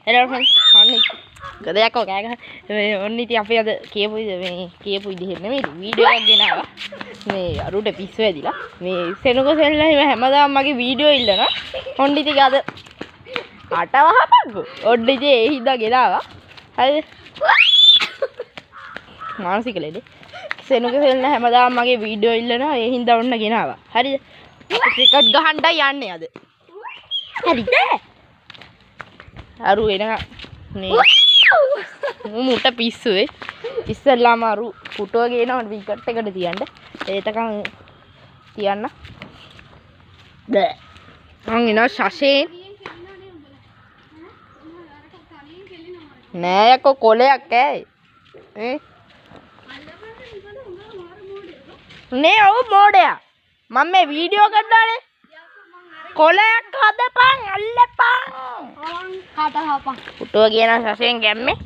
Hello friends, ඔන්න ගදයක් ඔය කෑ ගහ. ඔන්න ඉතින් අපි අද කියපු විදිහට නෙමෙයි වීඩියෝ එකක් ගෙනාවා. මේ අරුට පිස්සු වැදිලා. මේ සෙනග සෙල්ලා හැමදාම මගේ වීඩියෝ ඉල්ලනවා. ඔන්න ඉතින් අද අටවහපක්කෝ. ඔන්න ඉතින් ඒ හින්දා ගෙනාවා. හරිද? මානසික ලෙඩේ. සෙනග සෙල්ලා හැමදාම මගේ වීඩියෝ ඉල්ලනවා. ඒ හින්දා ඔන්න ගෙනාවා. හරිද? ක්‍රිකට් ගහන්නයි යන්නේ අද. හරිද? අරු එන මේ මුට පිස්සුවේ ඉස්සෙල්ලාම අරු පුටුව ගේනවා විකට් එකට තියන්න ඒතකන් තියන්න බෑ මං එනවා ශෂේන් නෑ යකෝ කොලයක් ඈ නේ ඔව් මෝඩයා මම මේ වීඩියෝ කරනවානේ කොලයක් හදපන් අල්ලපන් කටහපන් පුටුව කියන ශෂේන් ගැම්මේ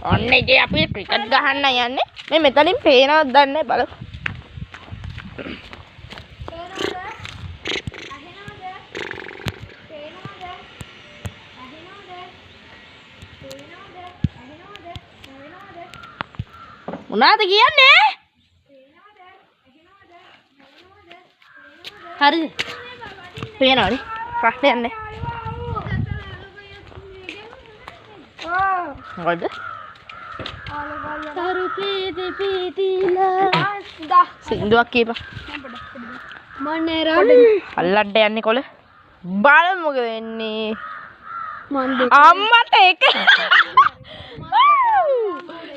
ඔන්න ඉතින් අපි ක්‍රිකට් ගහන්න යන්නේ මේ මෙතනින් පේනවද දන්නේ බලමු මොනවද කියන්නේ හරිද පේනවනේ ප්‍රශ්නයක් නැහැ මොකද තරු පීති පීතිලා සින්දුවක් කියපන් මන්නේ රවුඩ අල්ලන්න යන්නේ කොළ බලමු මොකද වෙන්නේ අම්මට එක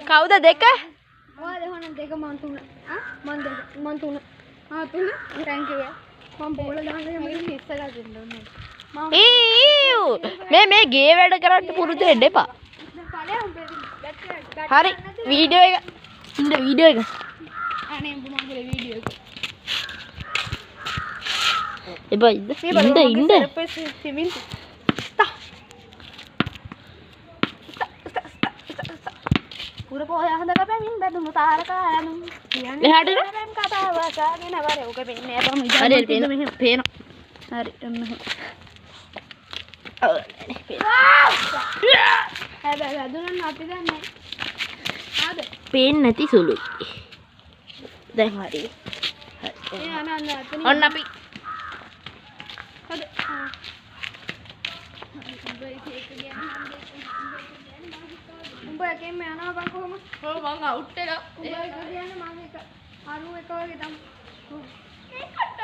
කවුද දෙක ඔයාද හොන දෙක මන් තුන මන් තුන තුන thank you මම බෝල දාන්න යන්නේ ඉස්සලා දෙන්න ඕනේ මේ ගේ වැඩ කරන්න පුරුදු වෙන්න එපා hari video එක ඉන්න වීඩියෝ එක අනේ උඹ මංගල වීඩියෝ එක එබා ඉන්න සිවිල් පුර පොය හඳක පැමින් බැදුණු තාරකායනු කියන්නේ එහාට කතාව වාගෙන වරේ ඔක පෙන්නේ අපම හරි පේනවා හරි ඔන්න හැබැයි වැදුනන් අපි දන්නේ ආද පේන්නේ නැති සුළුයි දැන් හරි ඔන්න අපි හද උඹ එකෙන් මේ යනවා බං කොහොම ඔව් මං අවුට් එක උඹ එක කියන්නේ මං එක අරු එක වගේ තමයි ඒකට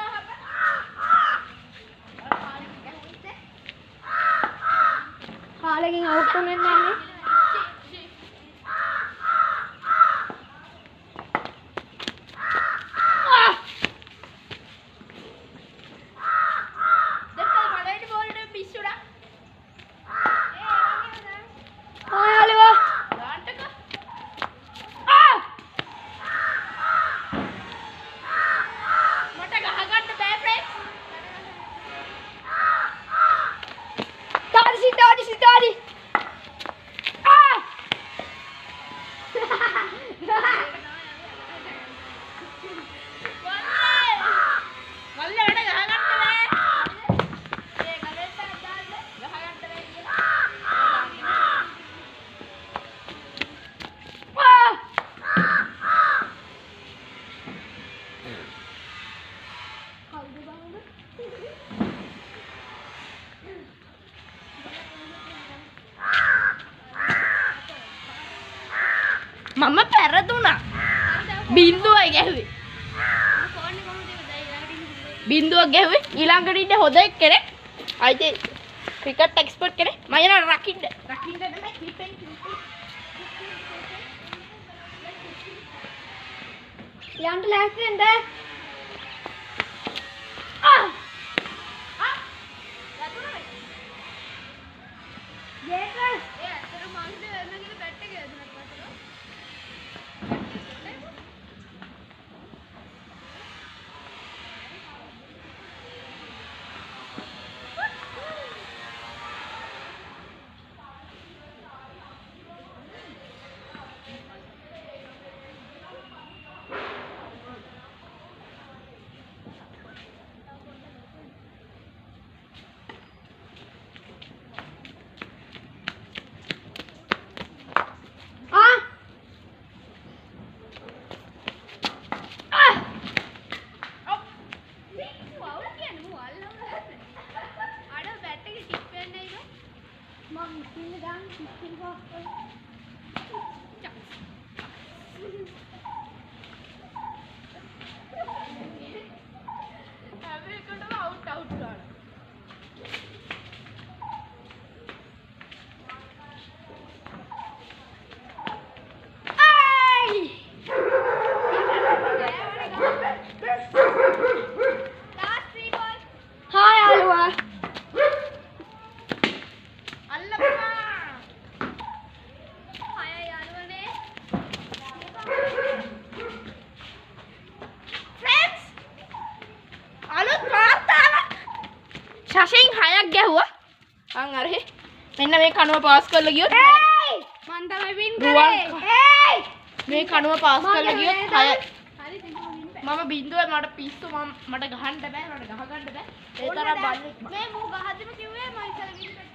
කාලෙකින් අවුට් වෙන්නේ නැහැ මම පෙරදුනා බින්දුවයි ගැහුවේ බින්දුවක් ගැහුවේ ඊළඟට ඉන්නේ හොද එක්කනේ අයිති ක්‍රිකට් එක්ස්පර්ට් කෙනෙක් මම යනවා රකින්න නෙමෙයි කිපෙන් යන්න ලෑස්ති වෙන්න ශෂයෙන් 6ක් ගැහුවා. අන් අර මෙන්න මේ කනුව පාස් කරලා ගියොත් මන් තමයි වින් කරේ. මේ කනුව පාස් කරලා ගියොත් 6යි. මම බින්දුවේ මට පිස්සු මට ගහන්න බෑ මට ගහ ගන්න බෑ. ඒ තරම් බල්ලෙක්. මේ මූ ගහද්දිම කිව්වේ මම ඉතල වින් කරේ.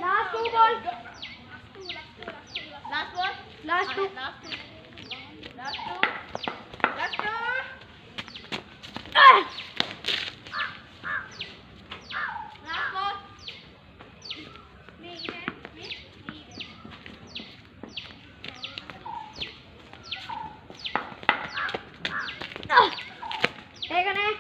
Last two ball. Last ball. Last two. Last two. Last two. Last two. Last ball. ඒකනේ.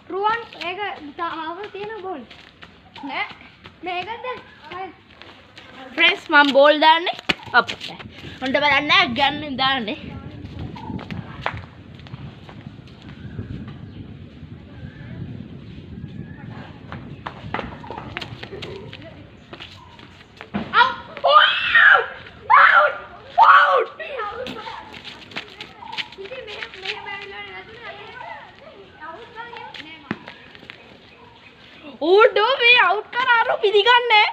රුවන් ඒක ආව තියෙන බෝල් නෑ මේකද ෆ්‍රෙන්ඩ්ස් මම බෝල් දාන්නේ අපිට. උන්ට බලන්න ගන්න දාන්නේ. ඌඩෝ මේ අවුට් කරාරු පිළිගන්නේ.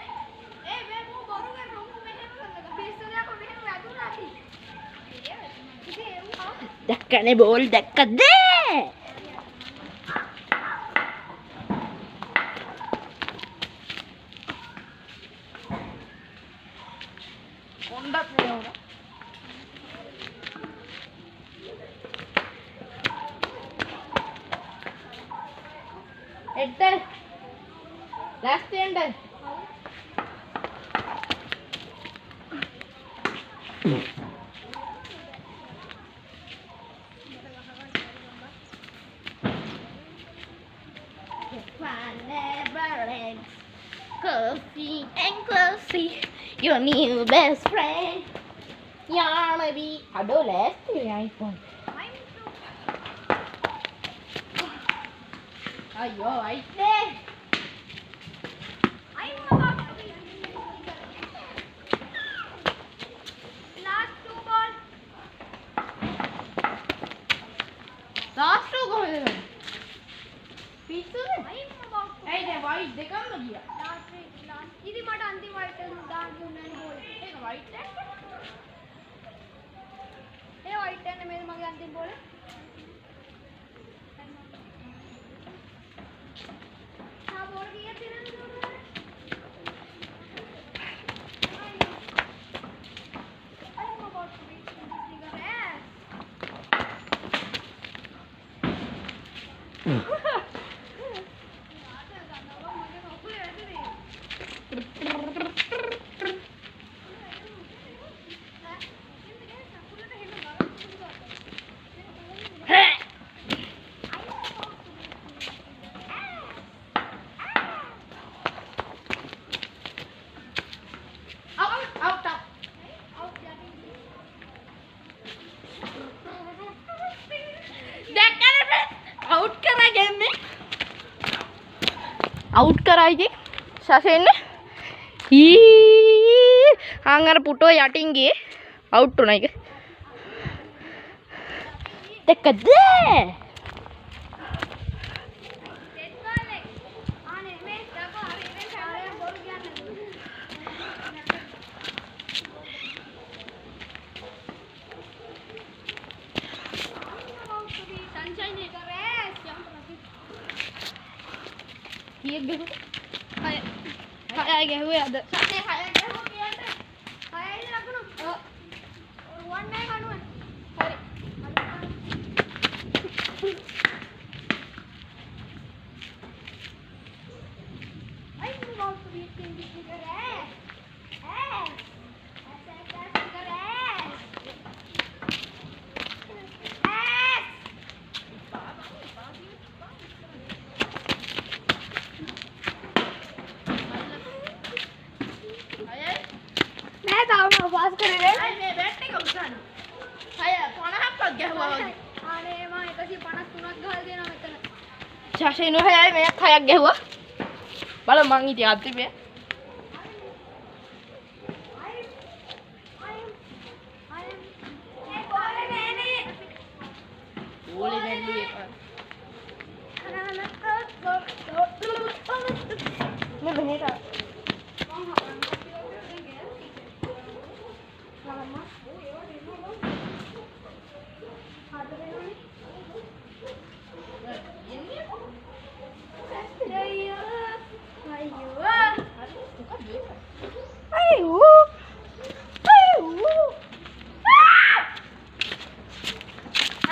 දැක්කනේ බෝල් දැක්කද? කොණ්ඩක් නේවන. එඩ්ඩර් Last end. Never ends. Coffee and Closey, your new best friend. Yana be. Ado last iPhone. Ayo, aite. Last two කොහෙද? පිස්සුද? ඇයි දැන් වයිට් දෙකම ගියා. ඉතින් මට අන්තිම වයිට් එක දාන්න දුන්නා නේ බෝලේ. ඒක වයිට් එක. ඒ වයිට් එක නෙමෙයි මගේ අන්තිම බෝලේ. ආ බෝල් කීයක් තියෙනවද? आउट कराई शशेन हंगार पुटो याटिंगे आउट तो नहीं कदे කීයක් ගහුවා? 6යි ගහුවේ අද. සතේ 6යි ගහුවා කියන්නේ. 6යි ලකුණු. ඔව්. රුවන්නේ කනුව. හරි. අයි මම බෞද්ධ වීතින් දික් කරේ. पास करे रे मैं बैठने का उठाना हाय 50ක් ගහුවා වගේ අනේ මම 153ක් ගහලා දෙනවා මෙතන ශාසනු 6යි මෙයක් 6ක් ගැහුවා බලමු මං ඉතින් අත්තිපේ ඕලේ නැල්ලුවේ මේ බෙහෙට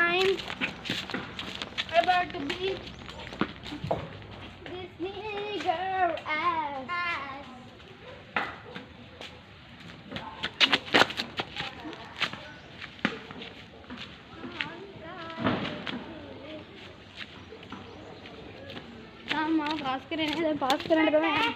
I'm about to be this nigger ass. माँ पास करे नहीं पास करने पे मैं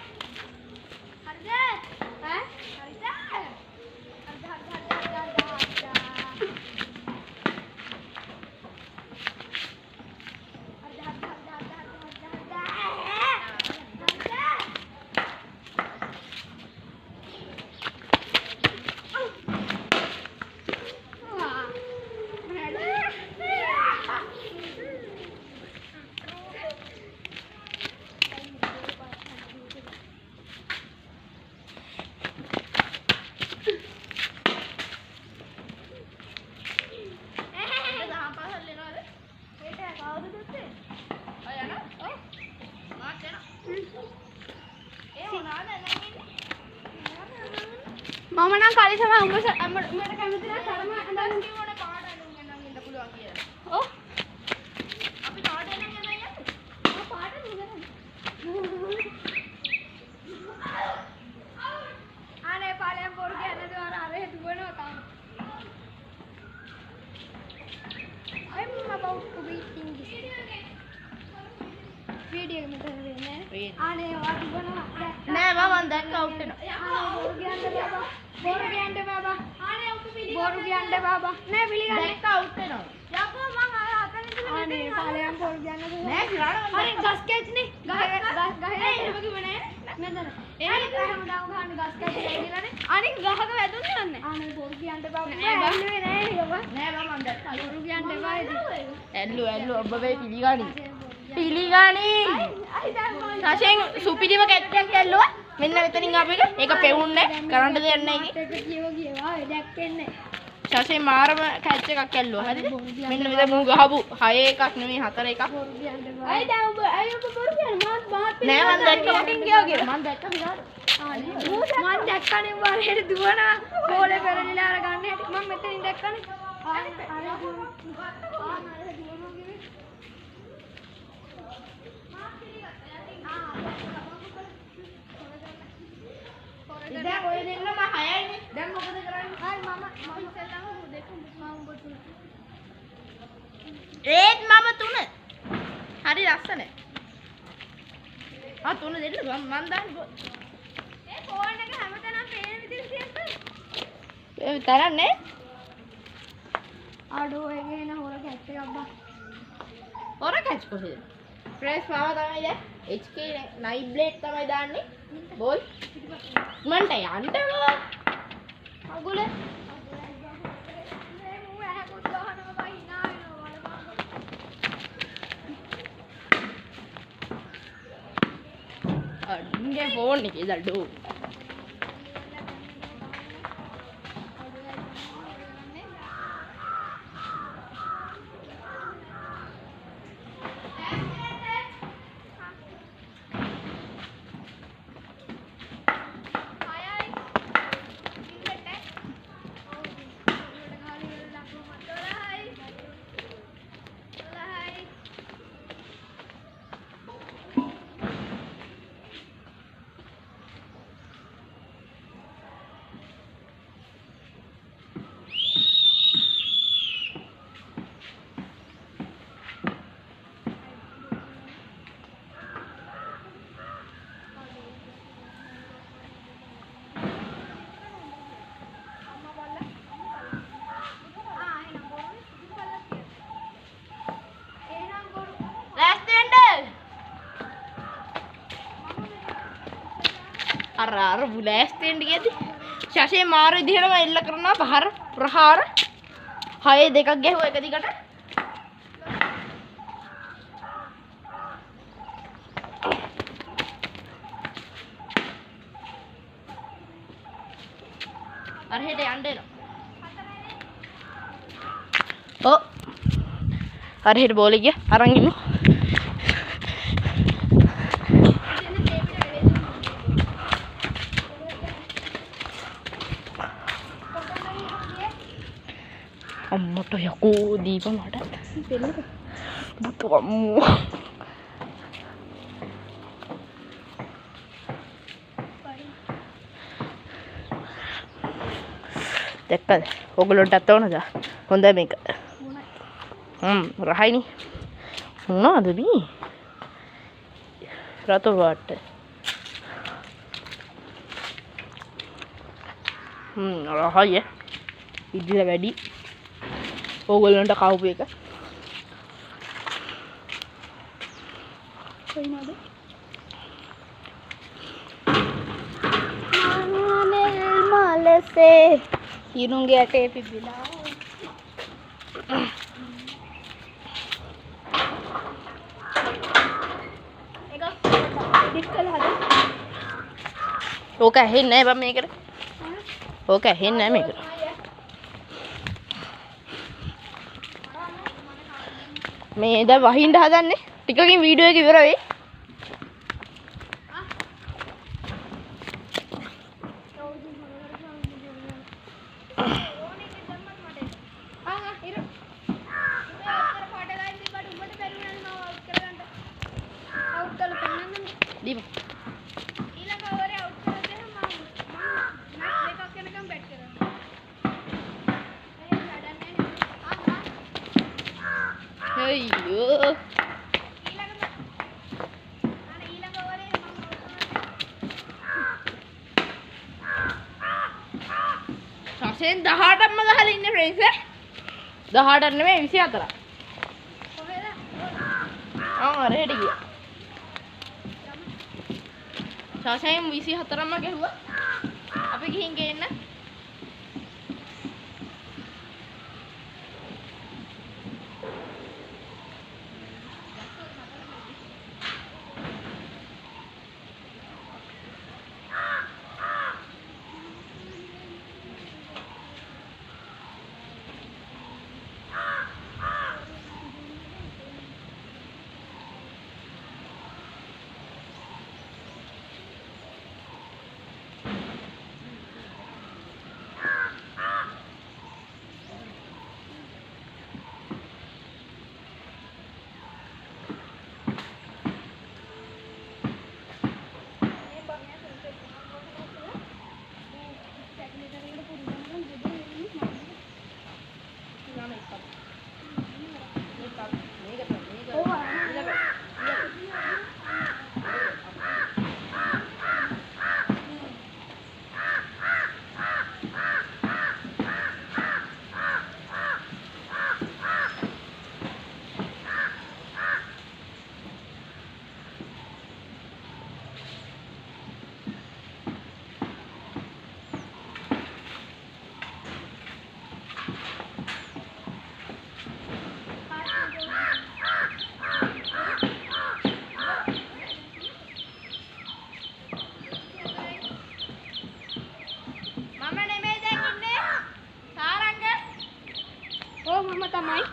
මම නම් කලින් සම උඹට කැමති නැහැ තරම අඳන් කිව්වනේ පාට අනුන් එන්නම් ඉන්න පුළුවන් කියලා. ඔව්. අපි පාට එන්න යනවා යන්නේ. ආ පාට නුගරන්නේ. අනේ පාලෙන් පොරු කියන්නේ දවර අර දුවනවා තාම. I'm about to be in this video එක මෙතන වෙන්නේ. අනේ වා දුවනවා. නෑ මම දැක්ක අවුට් වෙනවා. बोरू गयांडे बाबा आने उठ पिली बोरू गयांडे बाबा नहीं पिली गयांडे දැක්ක අවුට් වෙනවා. यापो मग हाताने तुला आने पाले हम बोरू गयांडे නෑ කිරාණ अरे घास कैच नहीं घास ए बघ म्हणे नंतर ए काय म्हणा घाण घास कैच दिला ने आणि घाग वेदून नन्ने आने बोरू गयांडे बाबा नहीं नहीं बाबा නෑ මම දැක්ක बोरू गयांडे बाबा ඇල්ලු ඔබ වේ පිළිගනි පිළිගනි සාෂෙන් සුපිරිම කැට්ටයක් ඇල්ලුවා මෙන්න මෙතනින් ආපු එක ඒක පෙවුන්නේ කරන්ට් දෙයක් නැහැ ඒක කියව කියවා දැක්කෙන්නේ සාෂෙන් මාරම කැච් එකක් ඇල්ලුවා හරිද මෙන්න මෙතන මූ ගහපු 6 එකක් නෙමෙයි 4 එකක් අය දැන් ඔබ බොරු කියන්නේ මාත් නෑ මම දැක්ක මකින් ගියා කියලා මම දැක්ක විතර මම දැක්කනේ වරේට දුවනවා බෝලේ පෙරලිලා අර ගන්න හැටි මම මෙතනින් දැක්කනේ ඉතින් ඔය දෙන්න මම 6යිනේ දැන් මොකද කරන්නේ ආයි මම ඉස්සෙල්ලාම දෙකම මම ඔබ තුන ඒත් මම 3 හරි ලස්සනයි ආ 3 දෙන්න මම දාන්නේ ඒ ෆෝන් එක හැමතැනම පේන විදිහට තියෙන්නේ ඒ තරන්නේ ආඩෝ එකේ න හොර කැට් එකක් බා හොර කැච් කොහෙද ෆ්‍රෙෂ් මාව තමයි දැන් HK නයිට් බ්ලේඩ් තමයි දාන්නේ බෝල් මන්ට යන්න අගුල මේ මූ ඇහකුත් ගහනවා බා hina වෙනවා අඩින්ගේ ෆෝන් එකේ දඩෝ අර බුලෑස්තෙන්ට ගියද ශෂේ මාර විදිහටම එල්ල කරනවා ප්‍රහාර 6-2ක් ගැහුවා එක දිගට. අර හෙට යන්න එනවා. ඔව්. අර හෙට බෝලේ ගියා අරන් ඉන්නවා. අම්මට යකෝ දීප මට බුතු අම්මෝ දැක්කද ඔයගොල්ලන්ටත් ඕනද හොඳයි මේක රහයිනි මොනවද මේ රතු පාට රහයි ඉදිරිය වැඩි ඕගොල්ලන්ට කවුපු එක කොයිනද මානෙල් මලසේ ඉරුන්ගේ ඇටේ පිබිලා ඒක ඩිස් කළාද ඕක ඇහෙන්නේ නැහැ බම් මේකට ඕක ඇහෙන්නේ නැහැ මේකට මේ දැන් වහින්න හදන්නේ ටිකකින් වීඩියෝ එක ඉවර වෙයි. අයියෝ සසෙන් 18ක්ම ගහලා ඉන්නේ ෆ්‍රෙන්ඩ්ස් 18ක් නෙමෙයි 24ක් කොහෙද රෙඩි ගියා සසෙන් 24ක්ම ගැහුවා අපි ගිහින් ගේන්න තමයි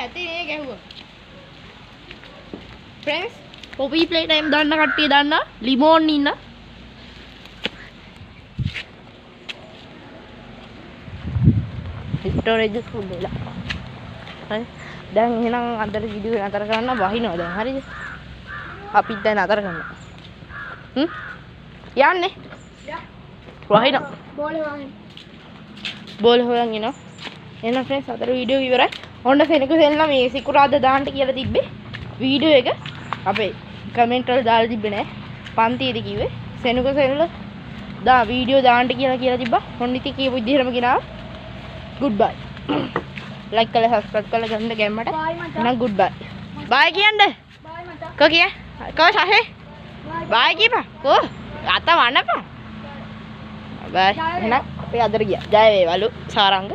ඇති මේ ගැහුවා. Friends, Poppy Playtime දාන්න කට්ටිය දාන්න ලිමෝන් ඉන්න. ස්ටෝරේජ් ෆුල් වෙලා. හරි. දැන් එහෙනම් අnder වීඩියෝ නතර කරන්න වහිනවා දැන්. හරිද? අපිත් දැන් නතර කරනවා. යන්නේ. වහිනවා. බෝල හොයන් එනවා. එහෙනම් friends අතර වීඩියෝ ඉවරයි. ඔන්න සෙනක සෙල්ලා මේ සිකුරාද දාන්න කියලා තිබ්බේ. වීඩියෝ එක අපේ කමෙන්ට් වල දාලා තිබ්බේ නෑ. පන්තියේදී කිව්වේ සෙනක සෙල්ලා දා වීඩියෝ දාන්න කියලා තිබ්බා. ඔන්න ඉතින් කියපු විදිහටම ගෙනාවා. goodbye. like කරලා subscribe කරලා ගන්න ගැම්මට. එහෙනම් goodbye. bye කියන්න. bye මචං. කෝ කිය. කෝ සහේ. bye කියපන්. කෝ අත වන්නපන්. bye. එහෙනම් අපි අදට ගියා. ජය වේවලු සාරංග.